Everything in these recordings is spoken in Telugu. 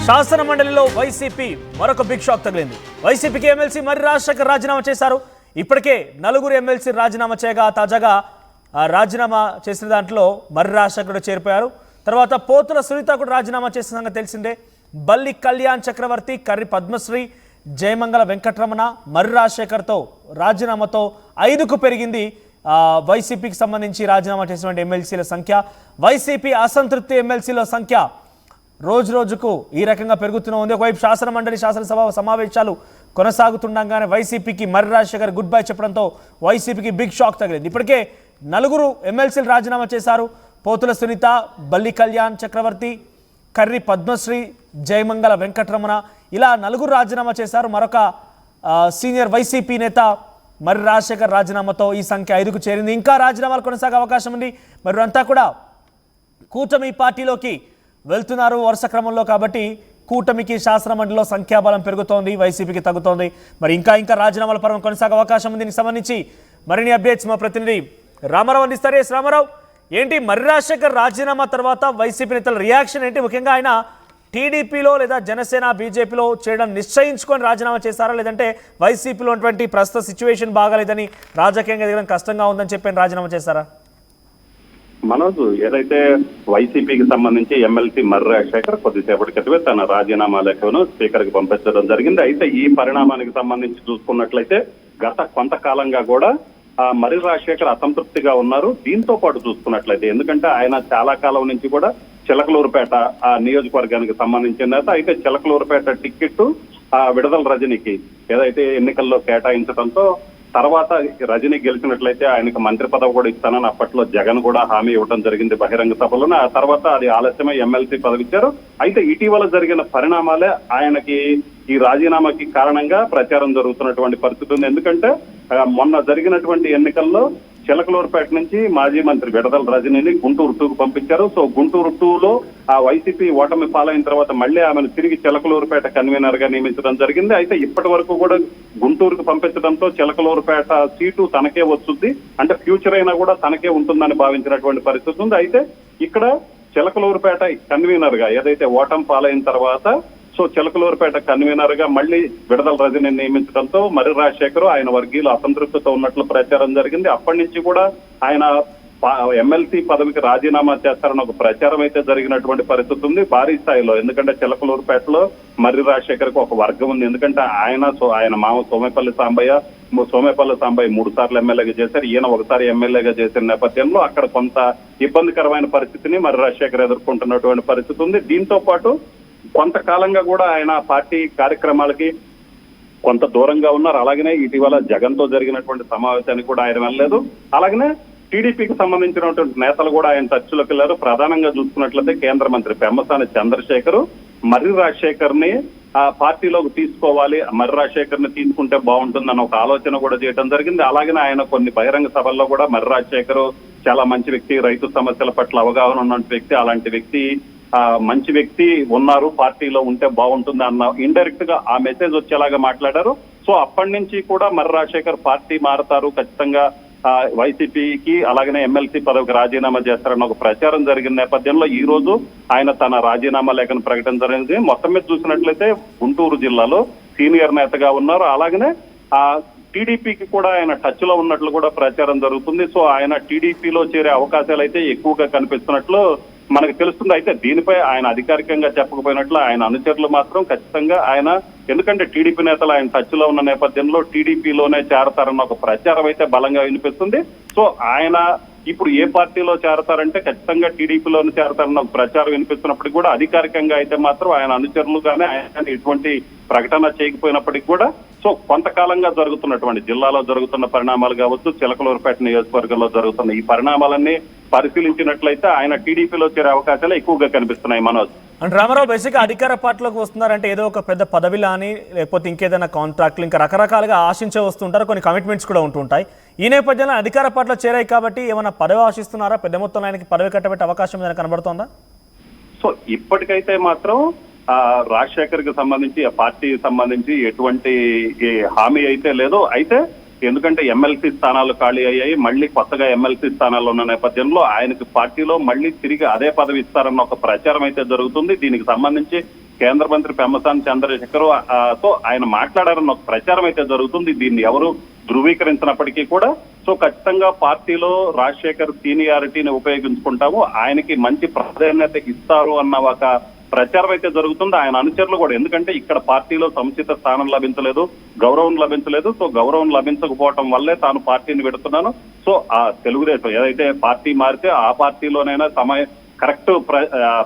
శాసన మండలిలో వైసీపీ మరొక బిగ్ షాక్ తగిలింది. వైసీపీకి ఎమ్మెల్సీ మర్రి రాజశేఖర్ రాజీనామా చేశారు. ఇప్పటికే నలుగురు ఎమ్మెల్సీ రాజీనామా చేయగా తాజాగా రాజీనామా చేసిన దాంట్లో మర్రి రాజశేఖర్ చేరిపోయారు. తర్వాత పోతుల సునీత కూడా రాజీనామా చేసిన సంగతి తెలిసిందే. బల్లి కళ్యాణ్ చక్రవర్తి, కర్రి పద్మశ్రీ, జయమంగళ వెంకటరమణ, మర్రి రాజశేఖర్తో రాజీనామాతో 5కు పెరిగింది వైసీపీకి సంబంధించి రాజీనామా చేసినటువంటి ఎమ్మెల్సీల సంఖ్య. వైసీపీ అసంతృప్తి ఎమ్మెల్సీల సంఖ్య రోజు రోజుకు ఈ రకంగా పెరుగుతూనే ఉంది. ఒకవైపు శాసన మండలి శాసనసభ సమావేశాలు కొనసాగుతుండగానే వైసీపీకి మర్రి రాజశేఖర్ గుడ్ బై చెప్పడంతో వైసీపీకి బిగ్ షాక్ తగిలింది. ఇప్పటికే నలుగురు ఎమ్మెల్సీలు రాజీనామా చేశారు. పోతుల సునీత, బల్లి కళ్యాణ్ చక్రవర్తి, కర్రి పద్మశ్రీ, జయమంగళ వెంకటరమణ ఇలా నలుగురు రాజీనామా చేశారు. మరొక సీనియర్ వైసీపీ నేత మర్రి రాజశేఖర్ రాజీనామాతో ఈ సంఖ్య 5కు చేరింది. ఇంకా రాజీనామాలు కొనసాగే అవకాశం ఉంది. మరి అంతా కూడా కూటమి పార్టీలోకి వెళ్తున్నారు వరుస క్రమంలో. కాబట్టి కూటమికి శాసన మండలిలో సంఖ్యాబలం పెరుగుతోంది, వైసీపీకి తగ్గుతోంది. మరి ఇంకా రాజీనామాల పర్వం కొనసాగే అవకాశం ఉంది. దీనికి సంబంధించి మరిన్ని అప్డేట్స్ మా ప్రతినిధి రామారావు అందిస్తారు. ఎస్ రామారావు, ఏంటి మర్రి రాజశేఖర్ రాజీనామా తర్వాత వైసీపీ నేతల రియాక్షన్ ఏంటి? ముఖ్యంగా ఆయన టీడీపీలో లేదా జనసేన బీజేపీలో చేయడం నిశ్చయించుకొని రాజీనామా చేశారా, లేదంటే వైసీపీలో ఉన్నటువంటి ప్రస్తుత సిచ్యువేషన్ బాగాలేదని రాజకీయంగా దిగడం కష్టంగా ఉందని చెప్పి రాజీనామా చేశారా? మనోజ్, ఏదైతే వైసీపీకి సంబంధించి ఎమ్మెల్సీ మర్రి రాజశేఖర్ కొద్దిసేపటి క్రితమే తన రాజీనామా లేఖను స్పీకర్ కి పంపించడం జరిగింది. అయితే ఈ పరిణామానికి సంబంధించి చూసుకున్నట్లయితే గత కొంతకాలంగా కూడా మర్రి రాజశేఖర్ అసంతృప్తిగా ఉన్నారు. దీంతో పాటు చూసుకున్నట్లయితే ఎందుకంటే ఆయన చాలా కాలం నుంచి కూడా చిలకలూరుపేట ఆ నియోజకవర్గానికి సంబంధించిన నేత. అయితే చిలకలూరుపేట టికెట్ విడుదల రజనీకి ఏదైతే ఎన్నికల్లో కేటాయించడంతో తర్వాత రజనీ గెలిచినట్లయితే ఆయనకు మంత్రి పదవి కూడా ఇస్తానని అప్పట్లో జగన్ కూడా హామీ ఇవ్వడం జరిగింది బహిరంగ సభలోనే. ఆ తర్వాత అది ఆలస్యమై ఎమ్మెల్సీ పదవి ఇచ్చారు. అయితే ఇటీవల జరిగిన పరిణామాలే ఆయనకి ఈ రాజీనామాకి కారణంగా ప్రచారం జరుగుతున్నటువంటి పరిస్థితి ఉంది. ఎందుకంటే మొన్న జరిగినటువంటి ఎన్నికల్లో చిలకలూరుపేట నుంచి మాజీ మంత్రి విడదల రజనీని గుంటూరు 2కు పంపించారు. సో గుంటూరు 2లో ఆ వైసీపీ ఓటమి పాలైన తర్వాత మళ్ళీ ఆమెను తిరిగి చిలకలూరుపేట కన్వీనర్ గా నియమించడం జరిగింది. అయితే ఇప్పటి వరకు కూడా గుంటూరుకు పంపించడంతో చిలకలూరుపేట సీటు తనకే వస్తుంది, అంటే ఫ్యూచర్ అయినా కూడా తనకే ఉంటుందని భావించినటువంటి పరిస్థితి ఉంది. అయితే ఇక్కడ చిలకలూరుపేట కన్వీనర్ గా ఏదైతే ఓటమి పాలైన తర్వాత చిలకలూరుపేట కన్వీనర్ గా మళ్ళీ విడదల రజని నియమించడంతో మర్రి రాజశేఖర్ ఆయన వర్గీయులు అసంతృప్తితో ఉన్నట్లు ప్రచారం జరిగింది. అప్పటి నుంచి కూడా ఆయన ఎమ్మెల్సీ పదవికి రాజీనామా చేస్తారని ఒక ప్రచారం అయితే జరిగినటువంటి పరిస్థితి ఉంది భారీ స్థాయిలో. ఎందుకంటే చిలకలూరుపేటలో మర్రి రాజశేఖర్ కు ఒక వర్గం ఉంది. ఎందుకంటే ఆయన మామ సోమేపల్లి సాంబయ్య 3 సార్లు ఎమ్మెల్యేగా చేశారు. ఈయన ఒకసారి ఎమ్మెల్యేగా చేసిన నేపథ్యంలో అక్కడ కొంత ఇబ్బందికరమైన పరిస్థితిని మర్రి రాజశేఖర్ ఎదుర్కొంటున్నటువంటి పరిస్థితి ఉంది. దీంతో పాటు కొంతకాలంగా కూడా ఆయన పార్టీ కార్యక్రమాలకి కొంత దూరంగా ఉన్నారు. అలాగనే ఇటీవల జగన్ తో జరిగినటువంటి సమావేశానికి కూడా ఆయన వెళ్ళలేదు. అలాగనే టీడీపీకి సంబంధించినటువంటి నేతలు కూడా ఆయన టచ్లోకి వెళ్లారు. ప్రధానంగా చూసుకున్నట్లయితే కేంద్ర మంత్రి పెమ్మసాని చంద్రశేఖర్ మర్రి రాజశేఖర్ ని ఆ పార్టీలోకి తీసుకోవాలి, మర్రి రాజశేఖర్ ని తీసుకుంటే బాగుంటుందన్న ఒక ఆలోచన కూడా చేయడం జరిగింది. అలాగనే ఆయన కొన్ని బహిరంగ సభల్లో కూడా మర్రి రాజశేఖర్ చాలా మంచి వ్యక్తి, రైతు సమస్యల పట్ల అవగాహన ఉన్న వ్యక్తి, అలాంటి వ్యక్తి మంచి వ్యక్తి ఉన్నారు, పార్టీలో ఉంటే బాగుంటుంది అన్న ఇండైరెక్ట్ గా ఆ మెసేజ్ వచ్చేలాగా మాట్లాడారు. సో అప్పటి నుంచి కూడా మర్రి రాజశేఖర్ పార్టీ మారతారు, ఖచ్చితంగా వైసీపీకి అలాగనే ఎమ్మెల్సీ పదవికి రాజీనామా చేస్తారన్న ఒక ప్రచారం జరిగిన నేపథ్యంలో ఈ రోజు ఆయన తన రాజీనామా లేఖను ప్రకటించడానికి మొత్తం మీద చూసినట్లయితే గుంటూరు జిల్లాలో సీనియర్ నేతగా ఉన్నారు. అలాగనే టీడీపీకి కూడా ఆయన టచ్ లో ఉన్నట్లు కూడా ప్రచారం జరుగుతుంది. సో ఆయన టీడీపీలో చేరే అవకాశాలు అయితే ఎక్కువగా కనిపిస్తున్నట్లు మనకు తెలుస్తుంది. అయితే దీనిపై ఆయన అధికారికంగా చెప్పకపోయినట్లు ఆయన అనుచరులు మాత్రం ఖచ్చితంగా ఆయన, ఎందుకంటే టీడీపీ నేతలు ఆయన టచ్ లో ఉన్న నేపథ్యంలో టీడీపీలోనే చేరతారన్న ఒక ప్రచారం అయితే బలంగా వినిపిస్తుంది. సో ఆయన ఇప్పుడు ఏ పార్టీలో చేరతారంటే ఖచ్చితంగా టీడీపీలోనే చేరతారన్న ఒక ప్రచారం వినిపిస్తున్నప్పటికీ కూడా అధికారికంగా అయితే మాత్రం ఆయన అనుచరులుగానే ఆయన ఎటువంటి ప్రకటన చేయకపోయినప్పటికీ కూడా కొంతకాలంగా జరుగుతున్నటువంటి జిల్లాలో జరుగుతున్న పరిణామాలు కావచ్చు, చిలకలూరుపేట నియోజకవర్గంలో జరుగుతున్న ఈ పరిణామాలన్నీ పరిశీలించినట్లయితే ఆయన టీడీపీలో చేరే అవకాశాలు ఎక్కువగా కనిపిస్తున్నాయి. మనోజ్, అంటే రామారావు బేసిక్గా అధికార పార్టీలోకి వస్తున్నారంటే ఏదో ఒక పెద్ద పదవిలా అని, లేకపోతే ఇంకేదైనా కాంట్రాక్ట్లు ఇంకా రకరకాలుగా ఆశించే వస్తుంటారు, కొన్ని కమిట్మెంట్స్ కూడా ఉంటుంటాయి. ఈ నేపథ్యంలో అధికార పార్టీలో చేరాయి కాబట్టి ఏమైనా పదవి ఆశిస్తున్నారా? పెద్ద మొత్తంలో ఆయనకి పదవి కట్టబెట్టే అవకాశం ఏదైనా కనబడుతోందా? ఇప్పటికైతే మాత్రం రాజశేఖర్ కి సంబంధించి ఆ పార్టీకి సంబంధించి ఎటువంటి హామీ అయితే లేదు. అయితే ఎందుకంటే ఎమ్మెల్సీ స్థానాలు ఖాళీ అయ్యాయి, మళ్ళీ కొత్తగా ఎమ్మెల్సీ స్థానాలు ఉన్న నేపథ్యంలో ఆయనకు పార్టీలో మళ్ళీ తిరిగి అదే పదవి ఇస్తారన్న ఒక ప్రచారం అయితే జరుగుతుంది. దీనికి సంబంధించి కేంద్ర మంత్రి పెమ్మసాని చంద్రశేఖర్ తో ఆయన మాట్లాడారన్న ఒక ప్రచారం అయితే జరుగుతుంది. దీన్ని ఎవరు ధృవీకరించినప్పటికీ కూడా సో ఖచ్చితంగా పార్టీలో రాజశేఖర్ సీనియారిటీని ఉపయోగించుకుంటాము, ఆయనకి మంచి ప్రాధాన్యత ఇస్తారు అన్న ఒక ప్రచారం అయితే జరుగుతుంది. ఆయన అనుచరులు కూడా, ఎందుకంటే ఇక్కడ పార్టీలో సముచిత స్థానం లభించలేదు, గౌరవం లభించలేదు. సో గౌరవం లభించకపోవటం వల్లే తాను పార్టీని పెడుతున్నాను. సో ఆ తెలుగుదేశం ఏదైతే పార్టీ మారితే ఆ పార్టీలోనైనా కరెక్ట్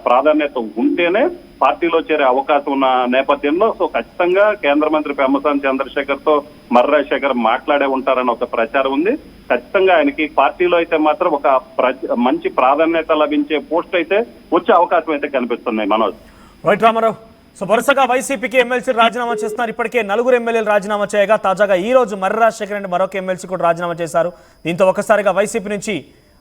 ప్రాధాన్యత ఉంటేనే పార్టీలో చేరే అవకాశం ఉన్న నేపథ్యంలో సో ఖచ్చితంగా కేంద్ర మంత్రి పెమ్మసాని చంద్రశేఖర్ తో మర్రి రాజశేఖర్ మాట్లాడే ఉంటారని ఒక ప్రచారం ఉంది. ఖచ్చితంగా ఆయనకి పార్టీలో అయితే మాత్రం ఒక మంచి ప్రాధాన్యత లభించే పోస్ట్ అయితే వచ్చే అవకాశం అయితే కనిపిస్తున్నాయి. మనోజ్. రైట్ రామారావు. సో వరుసగా వైసీపీకి ఎమ్మెల్సీ రాజీనామా చేస్తున్నారు. ఇప్పటికే 4 ఎమ్మెల్యేలు రాజీనామా చేయగా తాజాగా ఈ రోజు మర్రి రాజశేఖర్ అంటే మరొక ఎమ్మెల్సీ కూడా రాజీనామా చేశారు. దీంతో ఒకసారిగా వైసీపీ నుంచి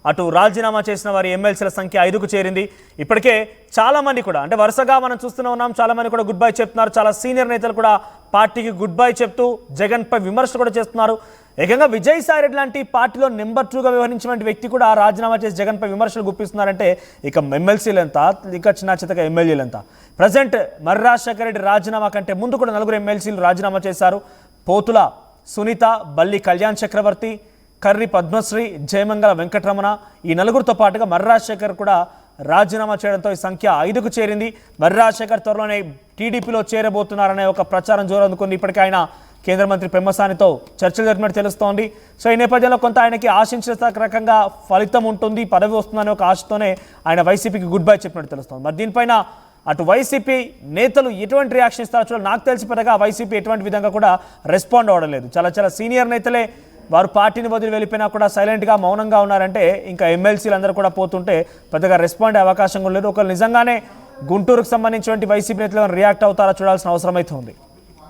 అటు రాజీనామా చేసిన వారి ఎమ్మెల్సీల సంఖ్య 5కు చేరింది. ఇప్పటికే చాలా మంది కూడా అంటే వరుసగా మనం చూస్తూనే ఉన్నాం, చాలా మంది కూడా గుడ్ బై చెప్తున్నారు. చాలా సీనియర్ నేతలు కూడా పార్టీకి గుడ్ బై చెప్తూ జగన్ పై విమర్శలు కూడా చేస్తున్నారు. ఏకంగా విజయసాయి రెడ్డి లాంటి పార్టీలో నెంబర్ 2గా వ్యవహరించిన వ్యక్తి కూడా రాజీనామా చేసి జగన్ పై విమర్శలు గుప్పిస్తున్నారంటే ఇక ఎమ్మెల్సీలు ఎంత, ఇక చిన్న చితక ఎమ్మెల్యేలు ఎంత. ప్రజెంట్ మర్రి రాజశేఖర రెడ్డి రాజీనామా కంటే ముందు కూడా 4 ఎమ్మెల్సీలు రాజీనామా చేశారు. పోతుల సునీత, బల్లి కళ్యాణ్ చక్రవర్తి, కర్రి పద్మశ్రీ, జయమంగళ వెంకటరమణ, ఈ 4తో పాటుగా మర్రి రాజశేఖర్ కూడా రాజీనామా చేయడంతో ఈ సంఖ్య 5కు చేరింది. మర్రి రాజశేఖర్ త్వరలోనే టీడీపీలో చేరబోతున్నారనే ఒక ప్రచారం జోరందుకుంది. ఇప్పటికే ఆయన కేంద్ర మంత్రి పెమ్మసానితో చర్చలు జరిపినట్టు తెలుస్తోంది. సో ఈ నేపథ్యంలో కొంత ఆయనకి ఆశించిన రకంగా ఫలితం ఉంటుంది, పదవి వస్తుందనే ఒక ఆశతోనే ఆయన వైసీపీకి గుడ్ బై చెప్పినట్టు తెలుస్తోంది. మరి దీనిపైన అటు వైసీపీ నేతలు ఎటువంటి రియాక్షన్ ఇస్తారో చూడాలి. నాకు తెలిసి పెద్దగా వైసీపీ ఎటువంటి విధంగా కూడా రెస్పాండ్ అవ్వడం లేదు. చాలా సీనియర్ నేతలే వారు పార్టీని వదిలి వెళ్ళిపోయినా కూడా సైలెంట్గా మౌనంగా ఉన్నారంటే ఇంకా ఎమ్మెల్సీలు అందరూ కూడా పోతుంటే పెద్దగా రెస్పాండ్ అయ్యే అవకాశం కూడా లేదు. ఒకవేళ నిజంగానే గుంటూరుకు సంబంధించినటువంటి వైసీపీ నేతలు రియాక్ట్ అవుతారా చూడాల్సిన అవసరం అయితే ఉంది.